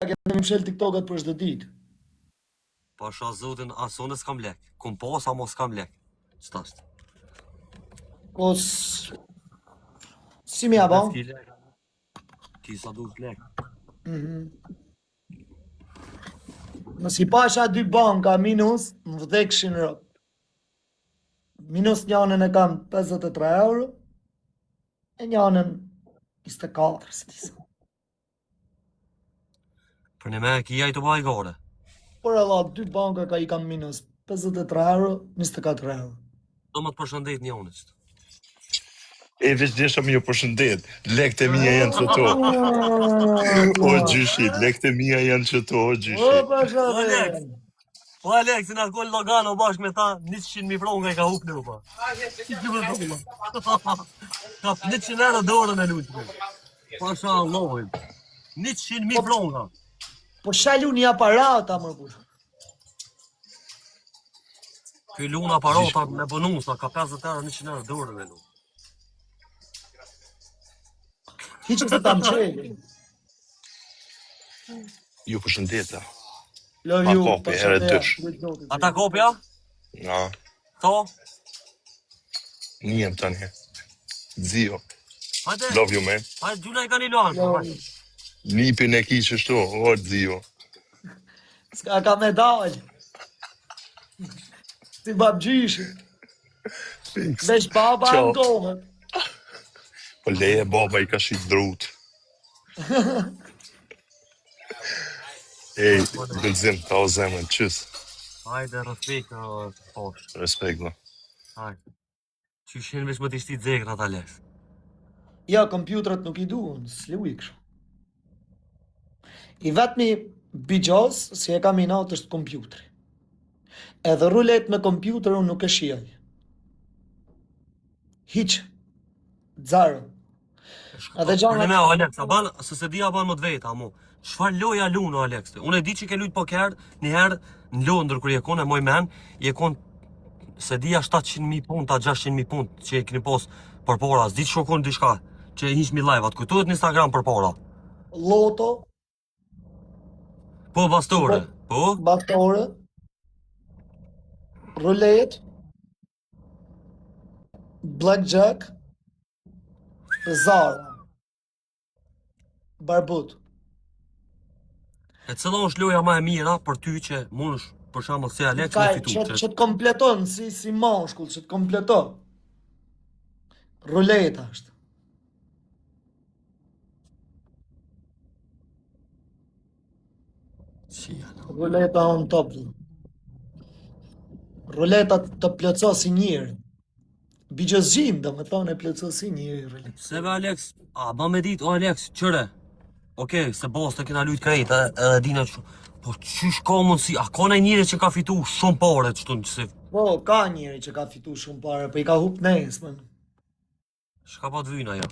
Kemi mshel TikTokat për çdo ditë. Pasha zotin, asone s'kam lek. Kum pas, amo s'kam lek. Ç'tasht? Po si më apo? Ki sa du lek. Mos I pasha dy banka minus, më vdekshin rrot. Minus njënën e kam 53 euro, e njënën 24, si disa. Për në me kia I të baj gore. Por Allah, dy banka ka I kam minus 53 euro, 24 euro. Do më të përshëndet një onështë. E veç desha më ju përshëndet. Lekët e mia janë çto. O gjyshi, lekët e mia janë çto, o gjyshi. O pasha Alex. Po Alex, në alkohol Logano bashkë me ta 100.000 fronga I ka huk në upa. Ka 100 euro dorën e luqme. Pasha Allahin. 100.000 fronga. Po shalu një aparata më kur. Ky luna aparata me bonusa, ka 50 euro, 100 euro dorën e lu. Hiç se ta mçeli. Ju përshëndeta. Love Pa you. kopi, herë dysh. Ata kopja? Na, To? njem tani. Zio, Hajde. love you man. Hajde, gjuna I ka një luan. Nipin e ki qështu, o Zio. S'ka ka medal. Si babgjyshi. Veç baba Ciao. andohet. Po leje baba I ka shit drut. Ej, gëllzim, ka o zemën, qës. Hajde, respekt, posh. Respekt, no. Hajde. Qyshin veç më t'ishti dzekra ta les. Ja, kompjutrat nuk I duhen, s'lu I kështu. I vetmi bigjos, si e kam I natë është kompjutri. Edhe rulet me kompjuter unë nuk e shiaj. Hiq. Zero. Edhe Për në me, Alex, a ban, se di a ban më të veta, mu. Çfarë loja lunë, Alex? Unë e di që ke lujt poker, njëherë në Londër kur je kon e moj men, je kon se dia 700.000 punta, 600.000 punt që e keni pos për para, s'di që shokon diçka, që e hiqmi live-at, kujtohet në Instagram për para. Loto, Po bastore, po? bastore, rulet, blackjack, zara, barbut. E cëlla është loja ma e mira për ty që mund është për shembull se Alex Ka me fitu. që të kompleton si mashkull, që të kompleton. Ruleta është. Si janë. Ruleta on top. Ruleta të plotso si njëri. Bigjozgjim, do me thonë e plotso si njëri ruleta. Seve Alex, a ba me dit, o Alex, qëre. Okej, se bos të kena lujt krejt, edhe dina që... Po qysh ka mundësi, a ka nëj njëri që ka fitu shumë pare qëtu në qësif? Po, ka njëri që ka fitu shumë pare, po I ka hup nesmën. Shka pa të vyna, ja?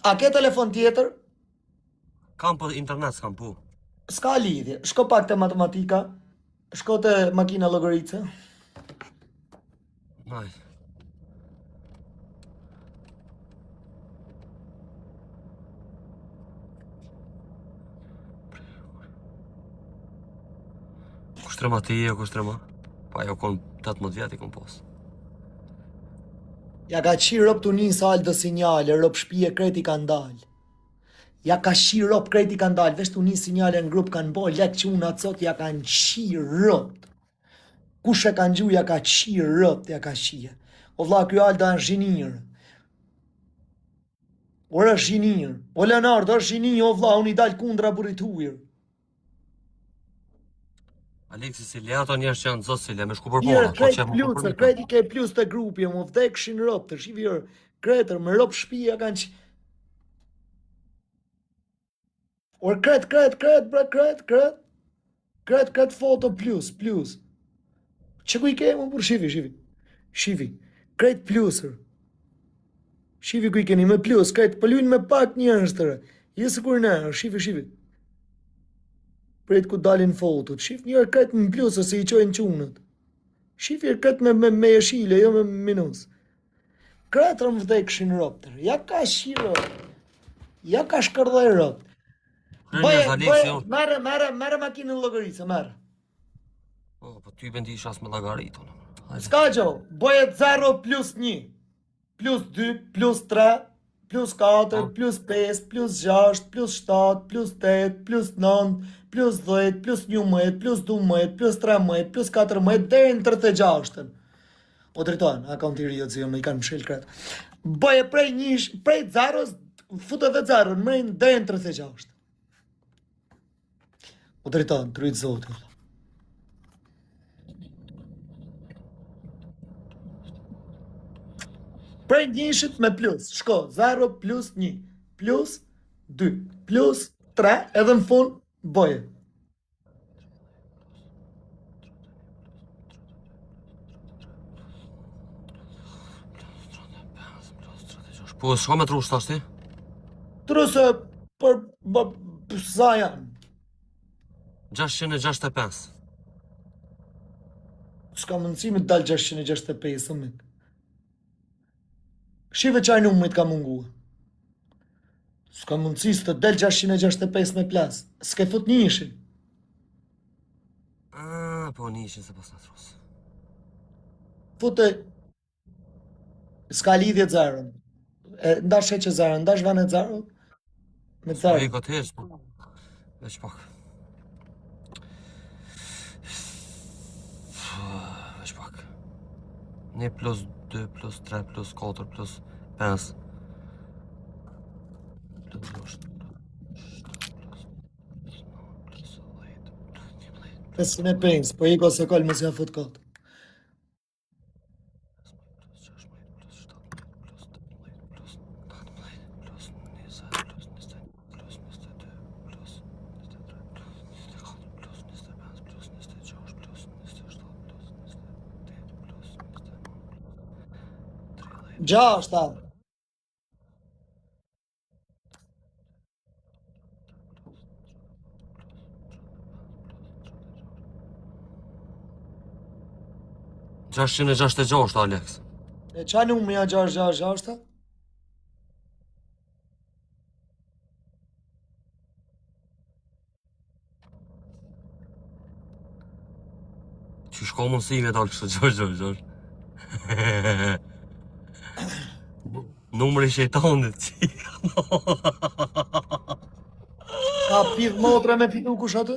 A ke telefon tjetër? Kam për internet, s'kam po. S'ka lidhje, shko pak te matematika, shko te makina llogarice. Naj. Kushtrema të je, kushtrema? Pa jo kon 18 vjetë I kon pos. Ja ka qi rob të një salë dë sinjale, rob shpije kreti ka ndalë. Ja ka qi rob kreti ka ndalë, vesh të një sinjale në grup kanë bo, lek që unë atësot ja kanë qi rob. Kush e kanë gju, ja ka qi rob, ja ka qi. O vlla, kjo Alda është zhinirë. Ora është zhinirë. O Leonardo është zhinirë, o vlla, unë I dalë kundra burit hujër. Alexi, si le ato njerës që janë zosile, me shku për Tjerë, bona. krejt plusër, krejt I ke plus të grupi, më vdekshin rob, të shivjër, kretër, më rob shpija kanë që... Or kret, bre, kret foto plus. Që ku I ke, më për shivi, kret plusër. Shivi ku I keni, me plus, kret, pëllujnë me pak njerës tërë, jesë kur në, shivi. Pret ku dalin fotot, shif njërë kret në plusër se I qojnë qunët. Shifi kret me jeshile, jo me minus. Kretër më vdekshin rob tërë, ja ka shi rob, ja ka shkërdhej rob. Premier Aleksi, jo. merë makinën llogaritse, merë. Po ty bendi isha as me llogarit unë. S'ka gjo, bëhet 0 plus 1, plus 2, plus 3, plus 4, plus 5, plus 6, plus 7, plus 8, plus 9, plus 10, plus 11, plus 12, plus 13, plus 14, deri në 36-ën. O drejtojnë, akaunti i zi, më i kanë mshil kretë. Bëje prej 0-s, futë edhe 0-n, mrejnë deri në 36. O drejtojnë, të rritë zotë. Prej njëshit me plus, shko, 0 plus 1, plus 2, plus 3, edhe në fund, bëje. Po, s'ka me trush tash ti? Truse për sa janë. 665. S'ka mundësi me dalë 665, mëk. Shive qaj numrit ka mungua. S'ka mundësi së të del 665 me plas. S'ke fut njëshin. Po nishin se pas në trus. Fute, s'ka lidhje zarën. Ndash heqe zarën, ndash vanë e zarën. Me Po i zarën. ka të heq, po. Veç pak. Veç pak. 1 plus 2 plus 3 plus 4 plus 5. Plus 505, po i ka se kol me si a fut kotë. Gjashta. Gjashtë e 66, Alex. E qa numri a 666? Që shko mundësi me dalë kështë Gjosh. Numri shejtanit që Ka pidh motra me fitu kush atë?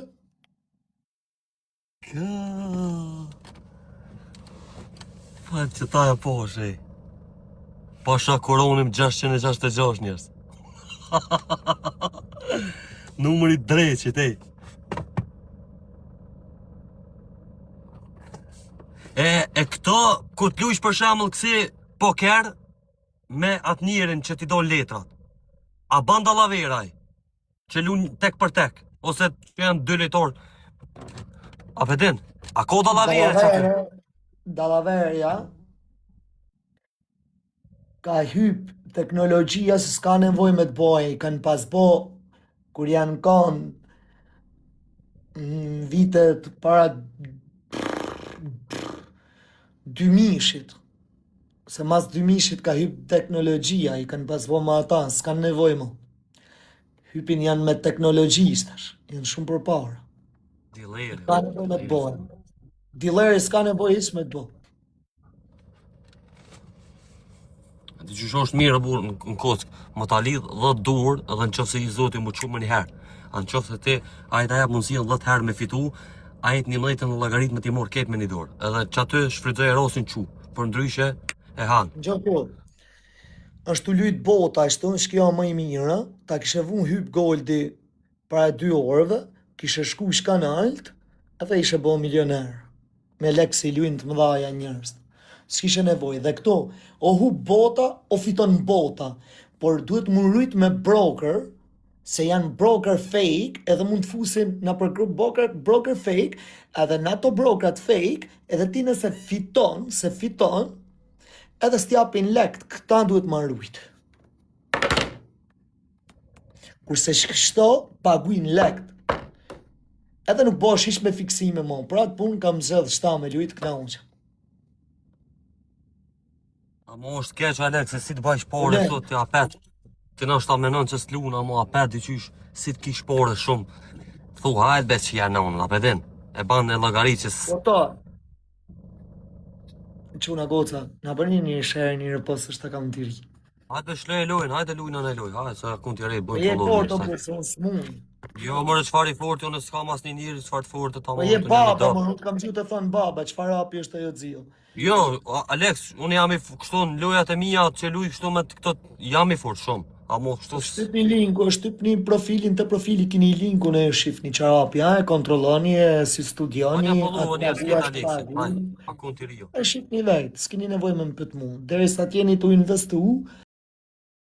Pa që ta e po shej. Pasha koronim 666 njërës. Numri dreqit, ej. E këto, ku t'lujsh për shemull kësi poker, me atë njerin që t'i do letrat. A ban dallaveraj, që lunë tek për tek, ose që janë 2 letor. A pedin, a ko dallavere që aty? Dallaverja ka hyp teknologjia se s'ka nevoj me të boj, kanë pas bo kur janë kanë vitet para 2000-shit. Se mas 2000-shit ka hyp teknologjia, i kanë pas bo ma ata, s'kan nevoj mo. Hypin janë me teknologjistash, janë shumë për para. Dileri. S'ka nevoj me të boj. Dileri s'ka nevoj ish me të boj. Ti që është mirë burë në kock, më ta lidh 10 dur edhe në qofë se i zoti më qumë një herë. A në qofë se ti, a i ta jep mundësien 10 herë me fitu, a i të 11 në logaritmë ti morë ketë me një dorë. Edhe që aty shfrytoj e rosin qu, për ndryshe e hanë. Gjoko, është të lujtë bota, ashtu, shkjo më i mirë, ta kishe vun hyp goldi para 2 orëve, kishe shku shkanalt, edhe ishe bo milioner. Me lekë si lujnë të mëdhaja njërës. S'kishe nevoj. Dhe këto, o hup bota, o fiton bota. Por duhet më rrit me broker, se janë broker fake, edhe mund të fusin në për grup broker fake, edhe në ato brokerat fake, edhe ti nëse fiton, edhe s'tjapin lekt, këta duhet më rrit. Kurse shkështo, paguin lekt. Edhe nuk bosh ish me fiksime mo, pra atë punë kam zedh shta me lujt këna unë. A mo është keq, Alex, se si të bajsh pare, thot, t'ja pet. Ti na shta menon që s'luna mo apet diqysh si t'kish pore shumë. Thu, hajt be që janë unë, apedin. E ban në llogaritës. Po to. Çuna goca, na bëni një share një repost është ta kam tiri. Hajde shlej lojnë, hajde lujna në loj, hajde, se kun t'jere i Po bëjnë je të fort o lojnë. po se unë s'mund. Jo, mërë çfarë i fort, unë s'kam as një njëri çfarë të fort të ta Po je baba, më nuk kam gjithë të thënë baba, çfarë hapi është ajo xhio. Jo, Alex, unë jam i kështu në lojat e mia që luj kështu me këto jam i fort shumë. Amo kështu Shtypni linku, shtypni profilin të profili kini linkun e shifni çarapi, ha, e kontrolloni, e si studioni, Unë po unë jam atë Alexi, hajde, pa kun ti rio. e shifni vetë, s'keni nevojë më mpyt mu. Derisa t'jeni tu investu,